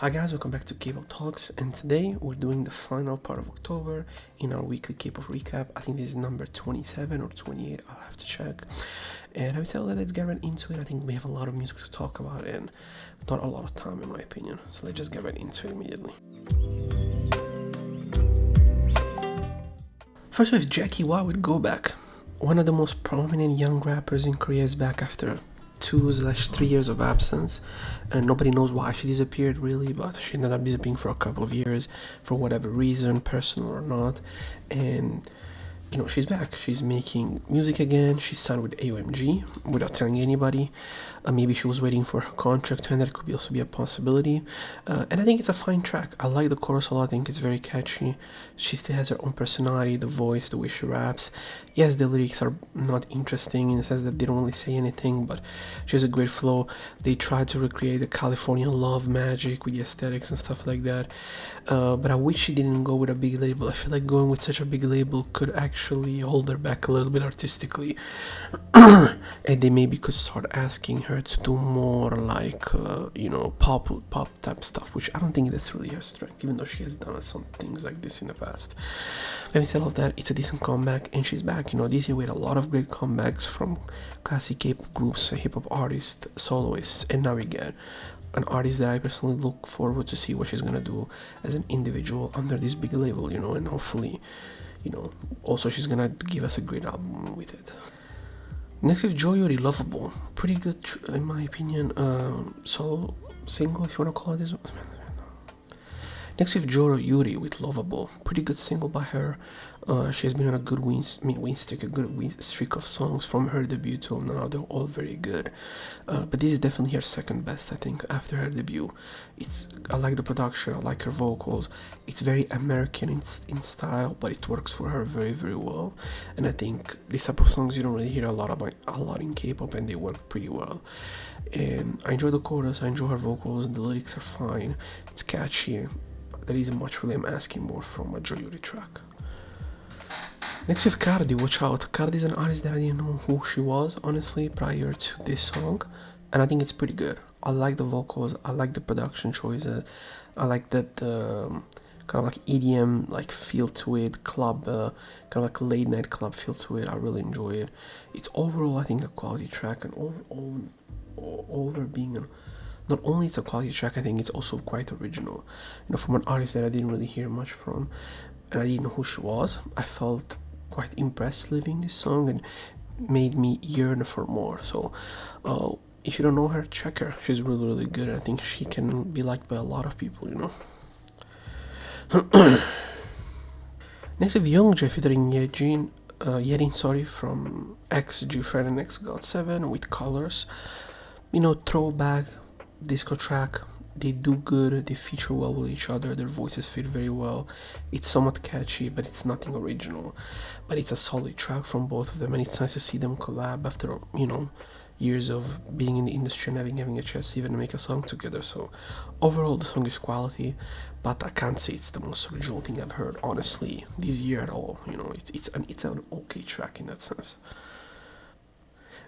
Hi guys, welcome back to Kpop Talks, and today we're doing the final part of October in our weekly Kpop recap. I think this is number 27 or 28, I'll have to check. And I would say let's get right into it. I think we have a lot of music to talk about and not a lot of time in my opinion, so let's just get right into it immediately. First we have Jackie Y with Go Back. One of the most prominent young rappers in Korea is back after 2/3 years of absence, and nobody knows why she disappeared really, but she ended up disappearing for a couple of years for whatever reason, personal or not. And she's back. She's making music again. She's signed with AOMG without telling anybody. Maybe she was waiting for her contract to end. That could also be a possibility. And I think it's a fine track. I like the chorus a lot. I think it's very catchy. She still has her own personality, the voice, the way she raps. Yes, the lyrics are not interesting in the sense that they don't really say anything, but she has a great flow. They try to recreate the California love magic with the aesthetics and stuff like that. But I wish she didn't go with a big label. I feel like going with such a big label could actually hold her back a little bit artistically. And they maybe could start asking her to do more like pop type stuff, which I don't think that's really her strength, even though she has done some things like this in the past. Having said all of that, it's a decent comeback and she's back. This year we had a lot of great comebacks from classic K-pop groups, hip-hop artists, soloists, and now we get an artist that I personally look forward to see what she's gonna do as an individual under this big label, and hopefully, also she's gonna give us a great album with it. Next we have Joy Yuri, Lovable. Pretty good, in my opinion, solo single, if you wanna call it this. Next we have Joro Yuri with Lovable. Pretty good single by her. She has been on a good win streak of songs from her debut till now. They're all very good. But this is definitely her second best, I think, after her debut. I like the production, I like her vocals. It's very American in style, but it works for her very, very well. And I think this type of songs you don't really hear a lot in K-pop, and they work pretty well. And I enjoy the chorus, I enjoy her vocals, the lyrics are fine. It's catchy. There isn't much really I'm asking more from a Joy Yuri track. Next we have Cardi, Watch Out. Cardi is an artist that I didn't know who she was, honestly, prior to this song. And I think it's pretty good. I like the vocals, I like the production choices, I like that kind of like EDM like feel to it, club, kind of like late night club feel to it. I really enjoy it. It's overall, I think, a quality track, and over being not only it's a quality track, I think it's also quite original. From an artist that I didn't really hear much from, and I didn't know who she was. I felt quite impressed living this song and made me yearn for more. So if you don't know her, check her. She's really, really good. I think she can be liked by a lot of people, Next we have Youngjae featuring Yerin, from X G-Friend and X God7 with Colors. Throwback disco track. They do good, they feature well with each other, their voices fit very well. It's somewhat catchy, but it's nothing original. But it's a solid track from both of them, and it's nice to see them collab after, years of being in the industry and having a chance to even make a song together. So overall the song is quality, but I can't say it's the most original thing I've heard, honestly, this year at all. It's an okay track in that sense.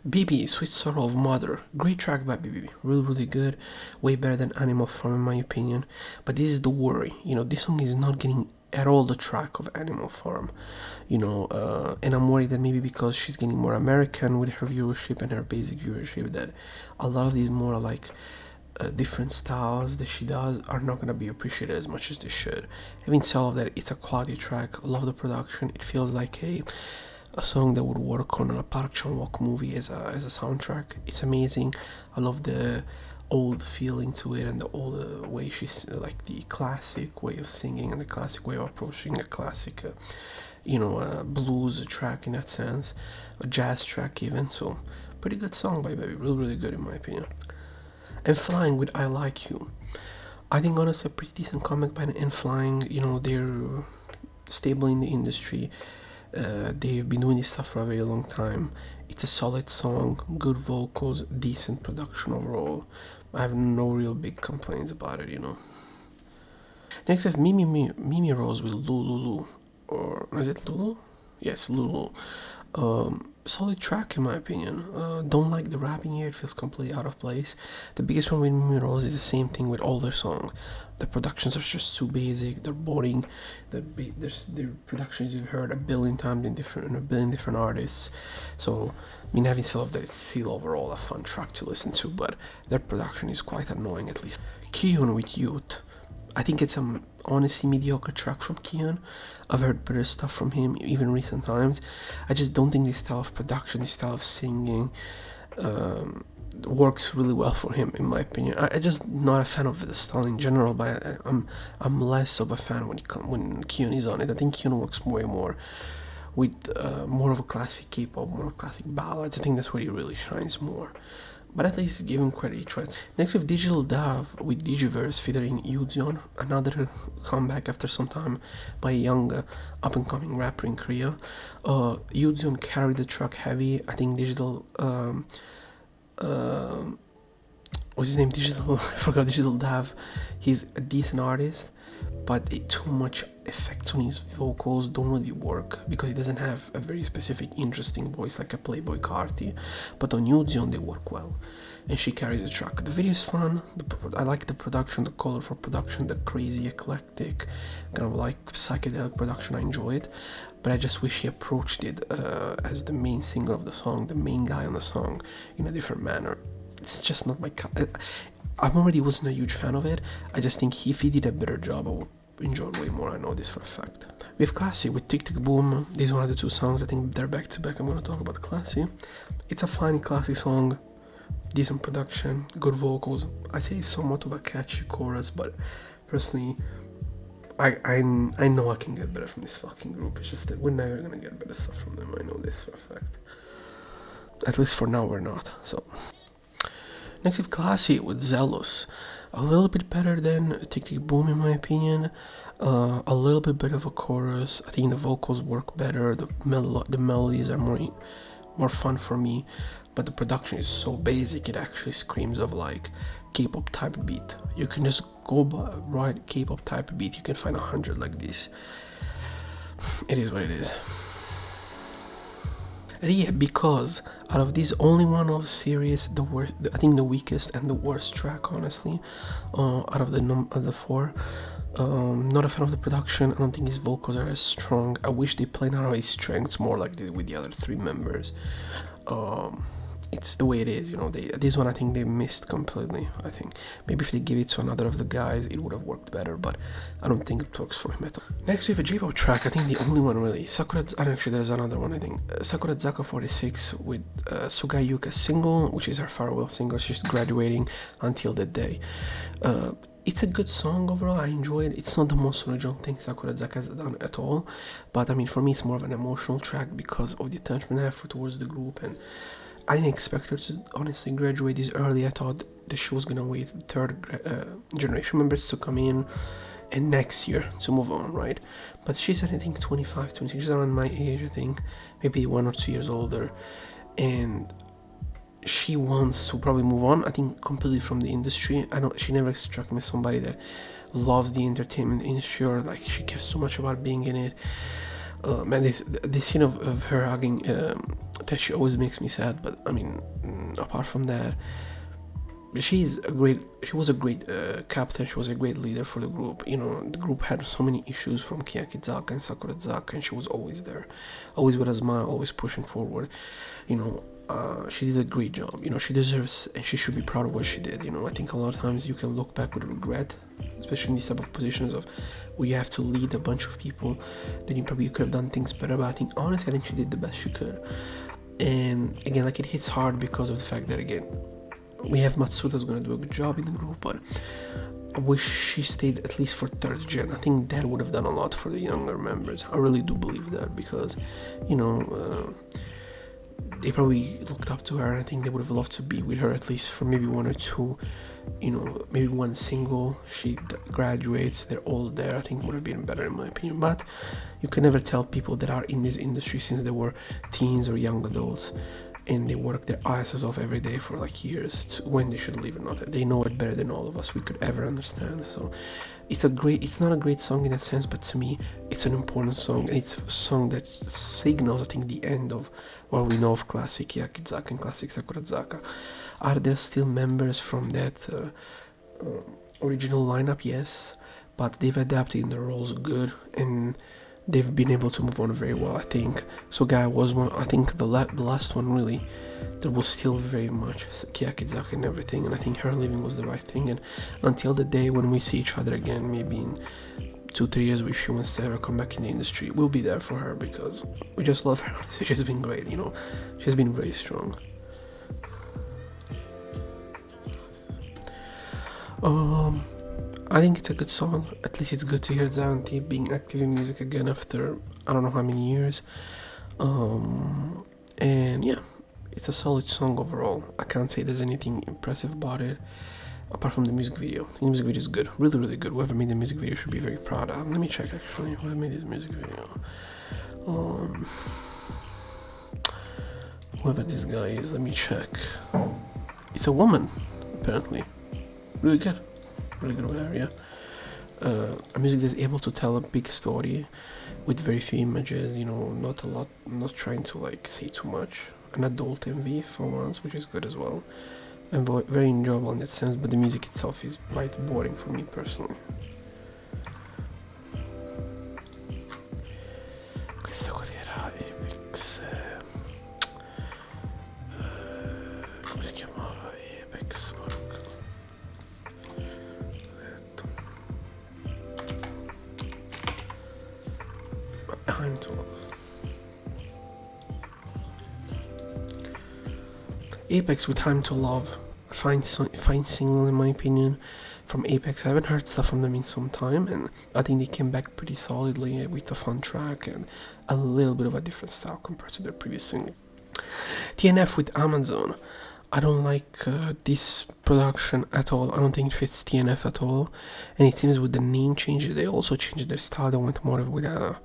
BB, Sweet Sorrow of Mother. Great track by BB. Really, really good. Way better than Animal Farm in my opinion. But this is the worry. This song is not getting at all the track of Animal Farm. And I'm worried that maybe because she's getting more American with her viewership and her basic viewership, that a lot of these more like different styles that she does are not going to be appreciated as much as they should. Having said all of that, it's a quality track. I love the production. It feels like a song that would work on a Park Chan-wook movie as a soundtrack. It's amazing. I love the old feeling to it and the old way she's like the classic way of singing and the classic way of approaching a classic blues track in that sense, a jazz track even. So pretty good song by Baby, really, really good in my opinion. And Flying with I Like You. I think honestly a pretty decent comeback by And Flying. They're stable in the industry. They've been doing this stuff for a very long time. It's a solid song, good vocals, decent production overall. I have no real big complaints about it. Next I have Mimi Rose with Lulu. Or is it Lulu? Yes, Lulu. solid track in my opinion. Don't like the rapping here, it feels completely out of place. The biggest problem with Mimi Rose is the same thing with all their songs. The productions are just too basic, they're boring. Their productions you've heard a billion times in a billion different artists. So I mean, having said all of that, it's still overall a fun track to listen to, but their production is quite annoying at least. Kyun with Youth. I think it's an honestly mediocre track from Kian. I've heard better stuff from him even recent times. I just don't think this style of production, this style of singing, works really well for him in my opinion. I just not a fan of the style in general, but I'm less of a fan when Kian is on it. I think Kian works way more with more of a classic K-pop, more of classic ballads. I think that's where he really shines more. But at least give him credit, he tries. Next we have Digital Dove with Digiverse featuring Yuzeon, another comeback after some time by a young up-and-coming rapper in Korea. Yuzeon carried the track heavy. I think Digital, what's his name? Digital, I forgot Digital Dove. He's a decent artist, but too much effects on his vocals don't really work because he doesn't have a very specific interesting voice like a Playboy Carti. But on Yuzeon they work well and she carries the track. The video is fun. I like the production, the colorful production, the crazy eclectic kind of like psychedelic production. I enjoy it, but I just wish he approached it as the main singer of the song, the main guy on the song, in a different manner. It's just not my I already wasn't a huge fan of it. I just think if he did a better job I would enjoy it way more. I know this for a fact. We have Classy with Tick Tick Boom. These are one of the two songs. I think they're back to back. I'm going to talk about Classy. It's a fine Classy song, decent production, good vocals. I'd say it's somewhat of a catchy chorus, but personally I know I can get better from this fucking group. It's just that we're never going to get better stuff from them. I know this for a fact. At least for now we're not. So next we have Classy with Zealous. A little bit better than Tick Tick Boom in my opinion. A little bit better of a chorus. I think the vocals work better. The melodies are more fun for me. But the production is so basic, it actually screams of like K-pop type beat. You can just go by right K-pop type beat. You can find 100 like this. It is what it is. And yeah, because out of these, only one of series, I think the weakest and the worst track, honestly, out of the four. Not a fan of the production. I don't think his vocals are as strong. I wish they played out of his strengths more like they did with the other three members. It's the way it is, you know. This one I think they missed completely. I think maybe if they give it to another of the guys it would have worked better, but I don't think it works for him at all. Next we have a J-pop track. I think the only one really, actually there's another one. I think Sakura Zaka 46 with Sugai Yuka's single, which is her farewell single. She's graduating until that day. It's a good song overall. I enjoy it. It's not the most original thing Sakura Zaka has done at all, but I mean for me it's more of an emotional track because of the attention I have towards the group, and I didn't expect her to honestly graduate this early. I thought the show was gonna wait for third generation members to come in and next year to move on, right? But she's, I think, 25, 26. She's around my age, I think, maybe 1 or 2 years older, and she wants to probably move on, I think, completely from the industry. She never struck me as somebody that loves the entertainment industry or like she cares so much about being in it. Man, this scene of her hugging Teshi always makes me sad, but I mean, apart from that, she was a great captain. She was a great leader for the group. You know, the group had so many issues from Kiyakizaka and Sakurazaka, and she was always there, always with a smile, always pushing forward. You know, she did a great job. You know, she deserves and she should be proud of what she did. You know, I think a lot of times you can look back with regret, especially in these type of positions of where you have to lead a bunch of people, then you could have done things better. But I think honestly, I think she did the best she could. And again, like, it hits hard because of the fact that, again, we have Matsuda's gonna do a good job in the group, but I wish she stayed at least for third gen. I think that would have done a lot for the younger members. I really do believe that because, you know, they probably looked up to her, and I think they would have loved to be with her at least for maybe 1 or 2, you know, maybe one single. She graduates, they're all there. I think would have been better in my opinion, but you can never tell people that are in this industry since they were teens or young adults and they work their asses off every day for like years to when they should leave or not. They know it better than all of us we could ever understand. So it's not a great song in that sense, but to me it's an important song, and it's a song that signals, I think, the end of what we know of classic Yakizaka and classic Sakurazaka. Are there still members from that original lineup? Yes, but they've adapted in the roles good, and they've been able to move on very well, I think. So Guy was one, I think the last one really, there was still very much Kyakizaka and everything, and I think her leaving was the right thing. And until the day when we see each other again, maybe in 2-3 years, if she wants to ever come back in the industry, we'll be there for her, because we just love her. She's been great, you know, she's been very strong. I think it's a good song. At least it's good to hear Zanti being active in music again after I don't know how many years. And yeah, it's a solid song overall. I can't say there's anything impressive about it apart from the music video. The music video is good, really, really good. Whoever made the music video should be very proud. Let me check actually whoever made this music video. Whoever this guy is, let me check. It's a woman, apparently. Really good with her, yeah. A music that's able to tell a big story with very few images, you know, not a lot, not trying to like say too much. An adult MV for once, which is good as well, and very enjoyable in that sense. But the music itself is quite boring for me personally. Questa cosa era Apex. Come si chiamava? Apex. Time to Love. Apex with Time to Love, a fine single in my opinion from Apex. I haven't heard stuff from them in some time, and I think they came back pretty solidly with a fun track and a little bit of a different style compared to their previous single. TNF with Amazon. I don't like this production at all. I don't think it fits TNF at all, and it seems with the name change they also changed their style. They went more with a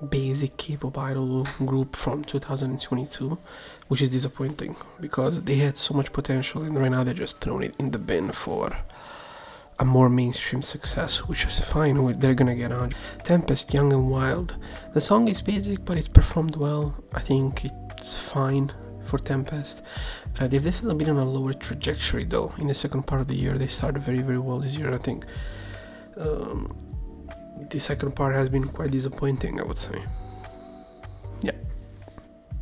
basic K-pop idol group from 2022, which is disappointing because they had so much potential, and right now they're just throwing it in the bin for a more mainstream success, which is fine. They're gonna get on. Tempest, Young and Wild. The song is basic, but it's performed well. I think it's fine for Tempest. They've definitely been on a lower trajectory though. In the second part of the year, they started very, very well this year. I think the second part has been quite disappointing, I would say. Yeah.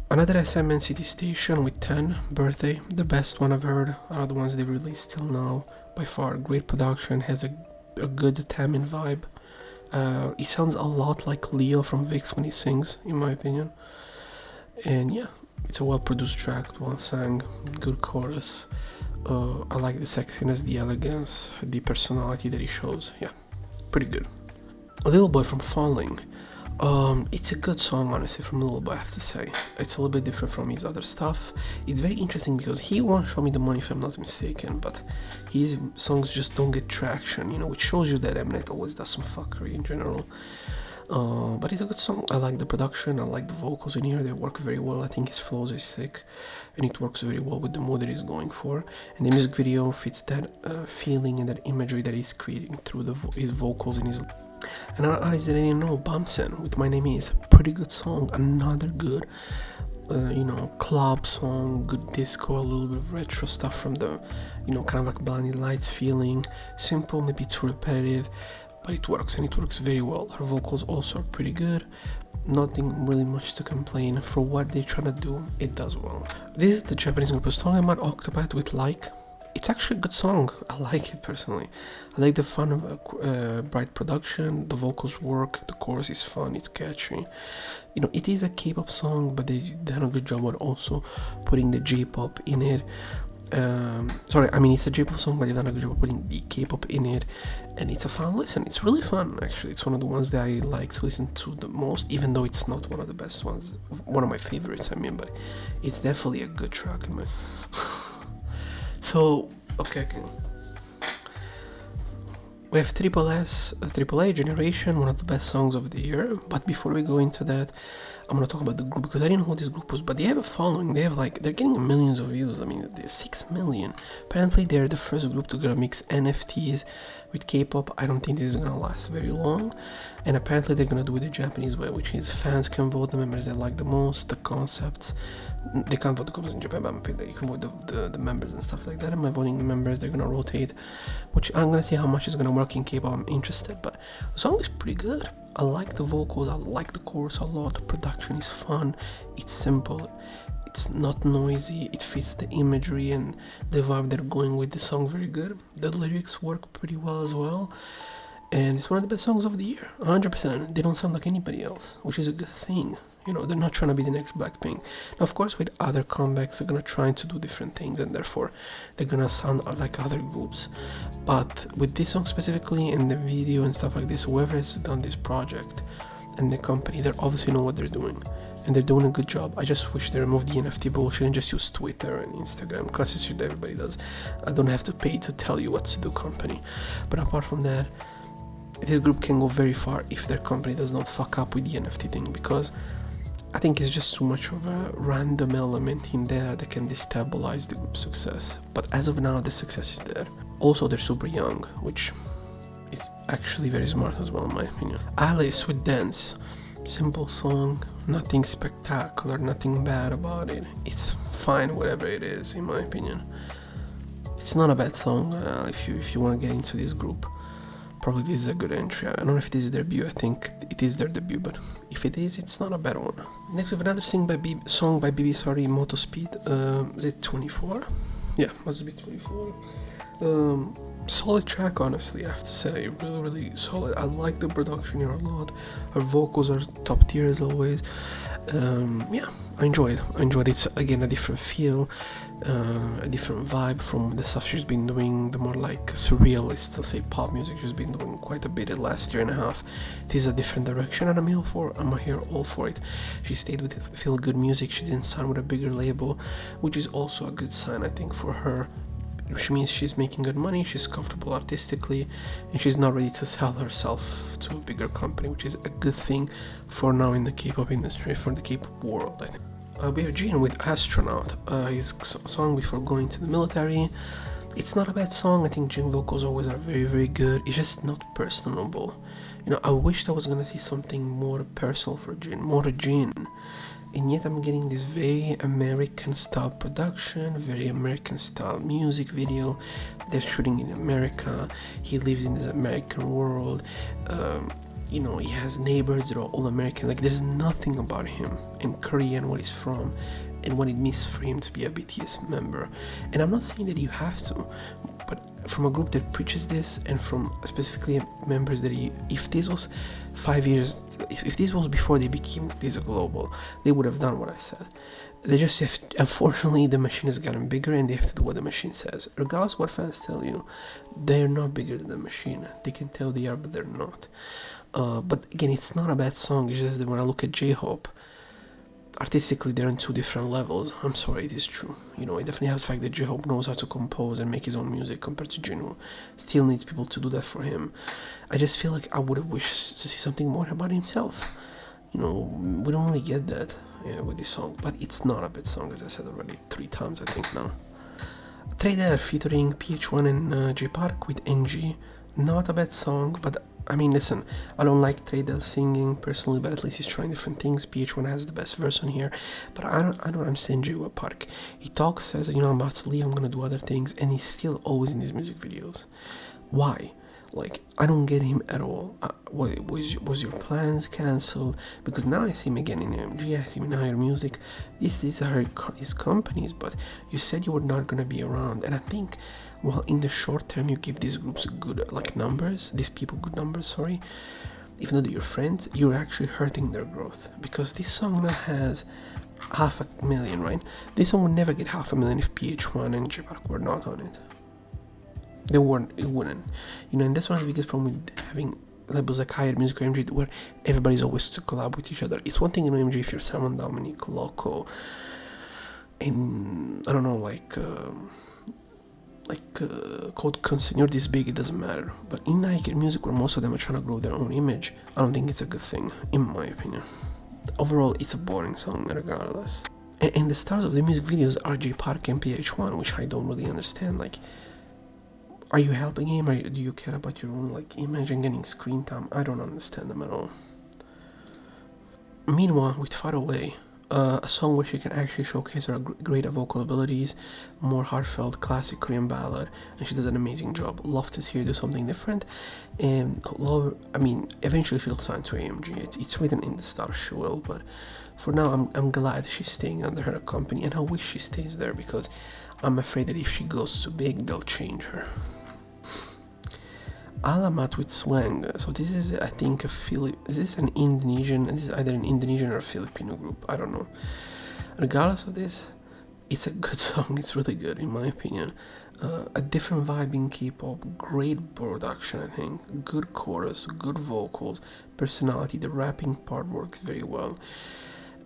Another SM and City Station with 10, Birthday, the best one I've heard out of the ones they've released till now. By far, great production, has a good Tamin vibe. He sounds a lot like Leo from VIX when he sings, in my opinion. And yeah, it's a well-produced track, well sang, good chorus. I like the sexiness, the elegance, the personality that he shows. Yeah, pretty good. A Little Boy from Falling. It's a good song, honestly, from Little Boy, I have to say. It's a little bit different from his other stuff. It's very interesting because he won't show me the money, if I'm not mistaken, but his songs just don't get traction, you know, which shows you that Mnet always does some fuckery in general. But it's a good song. I like the production, I like the vocals in here, they work very well. I think his flows is sick, and it works very well with the mood that he's going for. And the music video fits that feeling and that imagery that he's creating through his vocals and his... Another artist that I didn't know, Bumsen with My Name Is, pretty good song. Another good, club song, good disco, a little bit of retro stuff from the, kind of like Blinding Lights feeling. Simple, maybe too repetitive, but it works, and it works very well. Her vocals also are pretty good. Nothing really much to complain. For what they're trying to do, it does well. This is the Japanese group Song about Octopath with Like. It's actually a good song. I like it personally. I like the fun of bright production, the vocals work, the chorus is fun, it's catchy. It is a K-pop song, but they've done a good job on also putting the J-pop in it. It's a J-pop song, but they've done a good job of putting the K-pop in it, and it's a fun listen. It's really fun, actually. It's one of the ones that I like to listen to the most, even though it's not one of the best ones, one of my favorites, but it's definitely a good track, man. So, okay. We have Triple S, Triple A Generation, one of the best songs of the year. But before we go into that, I'm gonna talk about the group because I didn't know who this group was. But they have a following. They have they're getting millions of views. I mean, they're 6 million. Apparently, they're the first group to gonna mix NFTs with K-pop. I don't think this is gonna last very long. And apparently, they're gonna do it the Japanese way, which is fans can vote the members they like the most, the concepts. They can't vote the concepts in Japan, but you can vote the members and stuff like that. And by voting the members, they're gonna rotate, which I'm gonna see how much is gonna work in K-pop. I'm interested, but the song is pretty good. I like the vocals, I like the chorus a lot. The production is fun, it's simple, it's not noisy, it fits the imagery and the vibe they're going with the song very good. The lyrics work pretty well as well, and it's one of the best songs of the year, 100%. They don't sound like anybody else, which is a good thing. You know, they're not trying to be the next Blackpink. Now, of course, with other comebacks, they're gonna try to do different things, and therefore, they're gonna sound like other groups. But with this song specifically, and the video and stuff like this, whoever has done this project and the company, they obviously know what they're doing, and they're doing a good job. I just wish they removed the NFT bullshit and just use Twitter and Instagram. Classic shit everybody does. I don't have to pay to tell you what to do, company. But apart from that, this group can go very far if their company does not fuck up with the NFT thing, because I think it's just too much of a random element in there that can destabilize the group's success. But as of now, the success is there. Also, they're super young, which is actually very smart as well, in my opinion. Alice with Dance. Simple song, nothing spectacular, nothing bad about it. It's fine, whatever it is, in my opinion. It's not a bad song if you want to get into this group. Probably this is a good entry. I don't know if this is their debut. I think it is their debut, but if it is, it's not a bad one. Next we have another song by BB, Moto Speed. Is it 24? Yeah, must be 24. Solid track, honestly, I have to say. Really, really solid. I like the production here a lot. Her vocals are top tier as always. Yeah, I enjoyed it. It's again a different feel, a different vibe from the stuff she's been doing, the more like surrealist, let's say, pop music she's been doing quite a bit the last year and a half. This is a different direction, and I'm here all for it. She stayed with feel good music. She didn't sign with a bigger label, which is also a good sign, I think, for her. Which means she's making good money, she's comfortable artistically, and she's not ready to sell herself to a bigger company, which is a good thing for now in the K-pop industry, for the K-pop world, I think. We have Jin with Astronaut, his song before going to the military. It's not a bad song. I think Jin vocals always are very, very good. It's just not personable. You know, I wished I was gonna see something more personal for Jin, more Jin. And yet I'm getting this very American style production, very American style music video. They're shooting in America. He lives in this American world. You know, he has neighbors that are all American. Like, there's nothing about him in Korea and what he's from and what it means for him to be a BTS member. And I'm not saying that you have to, but from a group that preaches this, and from specifically members that if this was 5 years, if this was before they became this global, they would have done what I said. They just have, unfortunately, the machine has gotten bigger and they have to do what the machine says. Regardless what fans tell you, they're not bigger than the machine. They can tell they are, but they're not. But again, it's not a bad song. It's just that when I look at J-Hope, artistically they're on two different levels. I'm sorry, it is true. You know, it definitely has the fact that J-Hope knows how to compose and make his own music compared to Jin, who still needs people to do that for him. I just feel like I would have wished to see something more about himself. You know, we don't really get that with this song, but it's not a bad song, as I said already 3 times, I think now. Trader featuring PH1 and J Park with NG. Not a bad song, but I mean, listen, I don't like Trader singing personally, but at least he's trying different things. PH1 has the best verse on here, but I don't understand J Park. He talks, says, you know, I'm about to leave, I'm gonna do other things, and he's still always in these music videos. Why? Like, I don't get him at all. Was your plans cancelled? Because now I see him again in MG, I see him in Higher Music. These are his companies, but you said you were not gonna be around, and I think, well, in the short term, you give these groups good numbers, these people good numbers, sorry, even though they're your friends, you're actually hurting their growth. Because this song now has 500,000, right? This song would never get 500,000 if PH1 and J Park were not on it. They weren't, it wouldn't. You know, and that's one of the biggest problems with having labels like Higher Music or MG, where everybody's always to collab with each other. It's one thing in MG if you're Simon, Dominic, Loco, and I don't know, like code consent, you're this big, it doesn't matter. But in Nike music, where most of them are trying to grow their own image, I don't think it's a good thing, in my opinion. Overall, it's a boring song, regardless. And the stars of the music videos are J Park and PH1, which I don't really understand. Like, are you helping him, or do you care about your own like image and getting screen time? I don't understand them at all. Meanwhile, with Far Away, a song where she can actually showcase her great vocal abilities, more heartfelt classic Korean ballad, and she does an amazing job. Love to see her do something different, and eventually she'll sign to AMG. It's written in the stars she will, but for now I'm glad she's staying under her company, and I wish she stays there because I'm afraid that if she goes too big, they'll change her. Alamat with Swang. So this is, I think, is this an Indonesian? This is either an Indonesian or a Filipino group. I don't know. Regardless of this, it's a good song. It's really good, in my opinion. A different vibe in Kpop. Great production, I think. Good chorus, good vocals, personality. The rapping part works very well.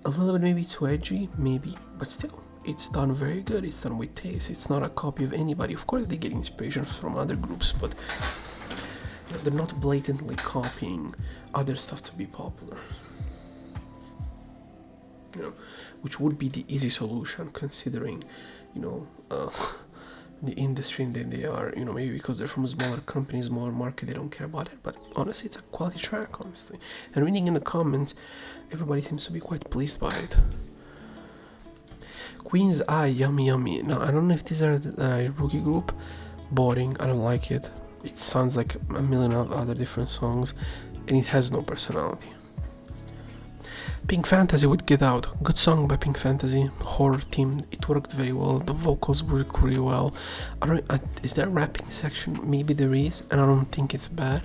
A little bit maybe too edgy, maybe, but still. It's done very good. It's done with taste. It's not a copy of anybody. Of course, they get inspiration from other groups, but they're not blatantly copying other stuff to be popular. Which would be the easy solution considering, the industry that they are. Maybe because they're from smaller companies, smaller market, they don't care about it. But honestly, it's a quality track, honestly. And reading in the comments, everybody seems to be quite pleased by it. Queen's Eye, Yummy Yummy. Now, I don't know if these are a rookie group. Boring, I don't like it. It sounds like a million other different songs, and it has no personality. Pink Fantasy with Get Out. Good song by Pink Fantasy. Horror theme. It worked very well. The vocals work really well. Is there a rapping section? Maybe there is, and I don't think it's bad.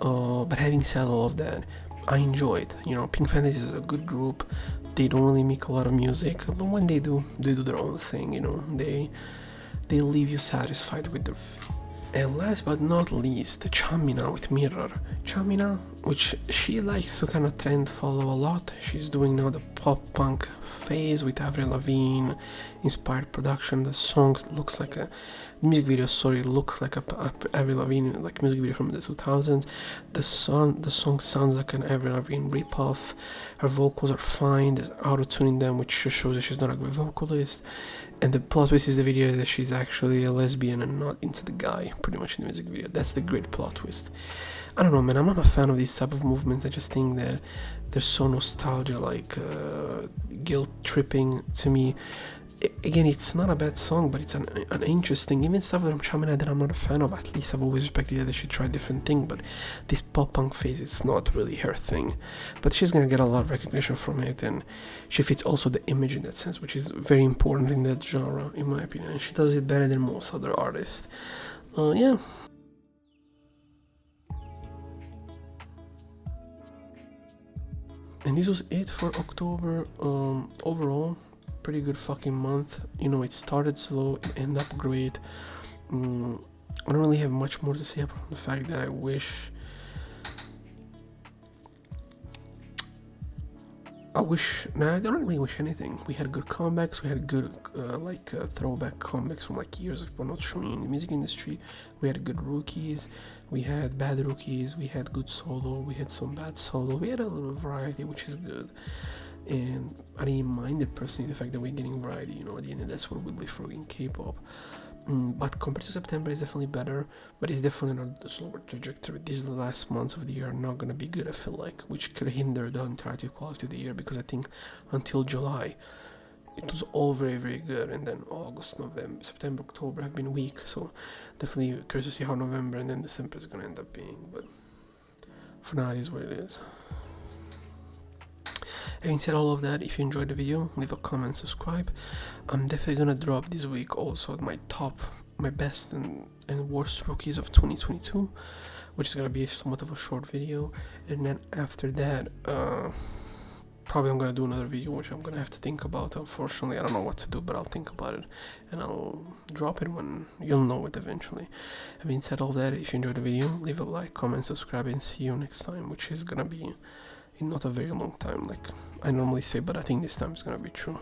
But having said all of that, I enjoyed. Pink Fantasy is a good group. They don't really make a lot of music, but when they do their own thing. They leave you satisfied with the. And last but not least, Chamina with Mirror. Chamina, which she likes to kind of trend follow a lot. She's doing now the pop punk phase with Avril Lavigne inspired production. The song looks like the music video. Looks like a Avril Lavigne like music video from the 2000s. The song sounds like an Avril Lavigne ripoff. Her vocals are fine. There's auto-tune in them, which just shows that she's not a great vocalist. And the plot twist is the video that she's actually a lesbian and not into the guy, pretty much in the music video. That's the great plot twist. I don't know, man. I'm not a fan of these type of movements. I just think that they're so nostalgia, like guilt tripping to me. Again, it's not a bad song, but it's an interesting, even stuff from Chamina that I'm not a fan of. At least I've always respected that they should try different thing, but this pop punk phase, it's not really her thing. But she's gonna get a lot of recognition from it, and she fits also the image in that sense, which is very important in that genre, in my opinion. And she does it better than most other artists. Yeah. And this was it for October. Overall, pretty good fucking month. It started slow, it ended up great. I don't really have much more to say apart from the fact that I don't really wish anything. We had good comebacks, we had good throwback comebacks from years of people not showing in the music industry. We had good rookies, we had bad rookies, we had good solo, we had some bad solo, we had a little variety, which is good. And I didn't mind it personally, the fact that we're getting variety, at the end that's what we live for in K-pop. But compared to September, it's definitely better, but it's definitely not a slower trajectory. These last months of the year are not going to be good, I feel like, which could hinder the entirety of quality of the year, because I think until July, it was all very, very good, and then August, November, September, October have been weak, so definitely curious to see how November and then December is going to end up being, but for now, it is what it is. Having said all of that, if you enjoyed the video, leave a comment, subscribe. I'm definitely gonna drop this week also my best and worst rookies of 2022, which is gonna be somewhat of a short video. And then after that, probably I'm gonna do another video, which I'm gonna have to think about. Unfortunately, I don't know what to do, but I'll think about it and I'll drop it when you'll know it eventually. Having said all that, if you enjoyed the video, leave a like, comment, subscribe, and see you next time, which is gonna be in not a very long time, like I normally say, but I think this time is gonna be true.